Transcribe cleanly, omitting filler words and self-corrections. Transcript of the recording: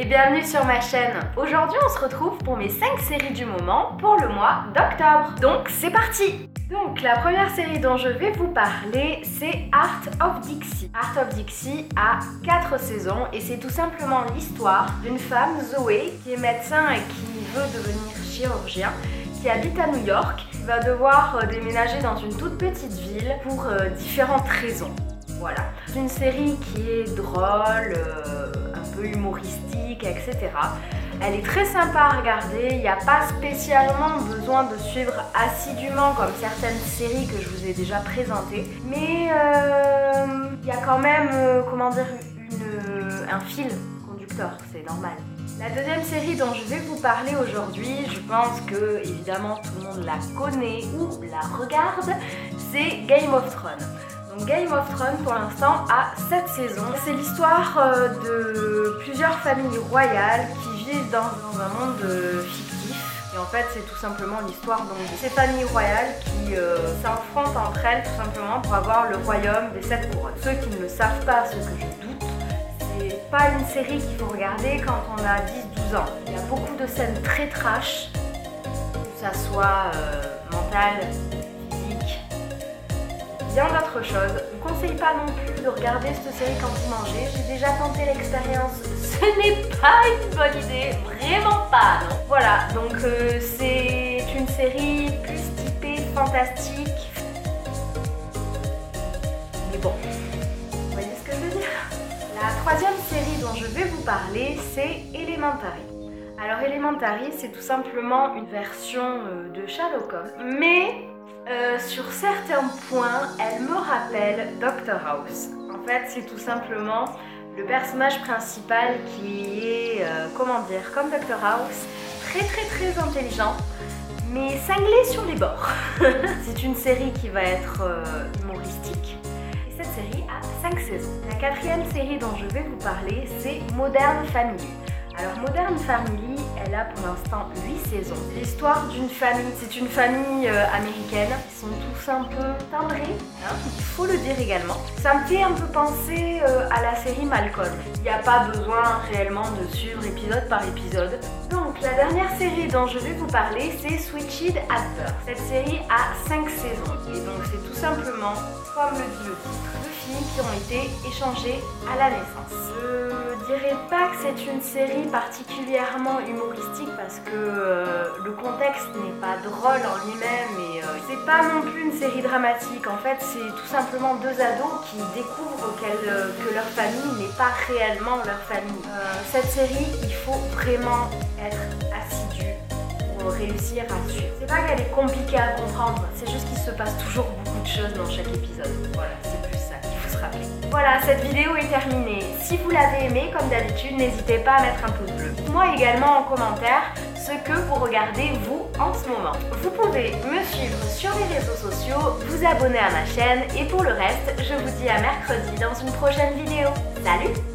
et bienvenue sur ma chaîne. Aujourd'hui on se retrouve pour mes 5 séries du moment pour le mois d'octobre. Donc c'est parti. Donc la première série dont je vais vous parler c'est Art of Dixie. Art of Dixie a 4 saisons et c'est tout simplement l'histoire d'une femme, Zoé, qui est médecin et qui veut devenir chirurgien, qui habite à New York, qui va devoir déménager dans une toute petite ville pour différentes raisons. Voilà. C'est une série qui est drôle, un peu humoristique, etc. Elle est très sympa à regarder, il n'y a pas spécialement besoin de suivre assidûment comme certaines séries que je vous ai déjà présentées. Mais il y a quand même, un fil conducteur, c'est normal. La deuxième série dont je vais vous parler aujourd'hui, je pense que évidemment tout le monde la connaît ou la regarde, c'est Game of Thrones. Donc Game of Thrones pour l'instant a 7 saisons. C'est l'histoire de plusieurs familles royales qui vivent dans un monde fictif. Et en fait c'est tout simplement l'histoire de ces familles royales qui s'affrontent entre elles tout simplement pour avoir le royaume des 7 couronnes. Ceux qui ne le savent pas, ceux que je doute, c'est pas une série qu'il faut regarder quand on a 10-12 ans. Il y a beaucoup de scènes très trash, que ça soit mentale, physique, bien d'autres choses. Je vous conseille pas non plus de regarder cette série quand vous mangez. J'ai déjà tenté l'expérience, ce n'est pas une bonne idée, vraiment pas, non. Voilà, donc c'est une série plus typée fantastique. Mais bon, vous voyez ce que je veux dire. La troisième série dont je vais vous parler, c'est Elementary. Alors Elementary, c'est tout simplement une version de Sherlock Holmes, mais sur certains points, elle me rappelle Dr House. En fait, c'est tout simplement le personnage principal qui est, comme Dr House, très intelligent, mais cinglé sur les bords. C'est une série qui va être humoristique. Et cette série a 5 saisons. La quatrième série dont je vais vous parler, c'est Modern Family. Alors Modern Family, elle a pour l'instant 8 saisons. C'est l'histoire d'une famille, c'est une famille américaine. Ils sont tous un peu timbrés, hein, il faut le dire également. Ça me fait un peu penser à la série Malcolm. Il n'y a pas besoin réellement de suivre épisode par épisode. Donc la dernière série dont je vais vous parler, c'est Switched at Birth. Cette série a 5 saisons. Et donc c'est tout simplement, comme le dit le titre, 2 filles qui ont été échangées à la naissance. Je dirais pas que c'est une série particulièrement humoristique parce que le contexte n'est pas drôle en lui-même et c'est pas non plus une série dramatique. En fait, c'est tout simplement 2 ados qui découvrent que leur famille n'est pas réellement leur famille. Cette série, il faut vraiment être assidu pour réussir à suivre. C'est pas qu'elle est compliquée à comprendre, c'est juste qu'il se passe toujours beaucoup de choses dans chaque épisode. Voilà, c'est plus ça qu'il faut se rappeler. Voilà, cette vidéo est terminée. Si vous l'avez aimée, comme d'habitude, n'hésitez pas à mettre un pouce bleu. Dites-moi également en commentaire ce que vous regardez vous en ce moment. Vous pouvez me suivre sur les réseaux sociaux, vous abonner à ma chaîne et pour le reste, je vous dis à mercredi dans une prochaine vidéo. Salut!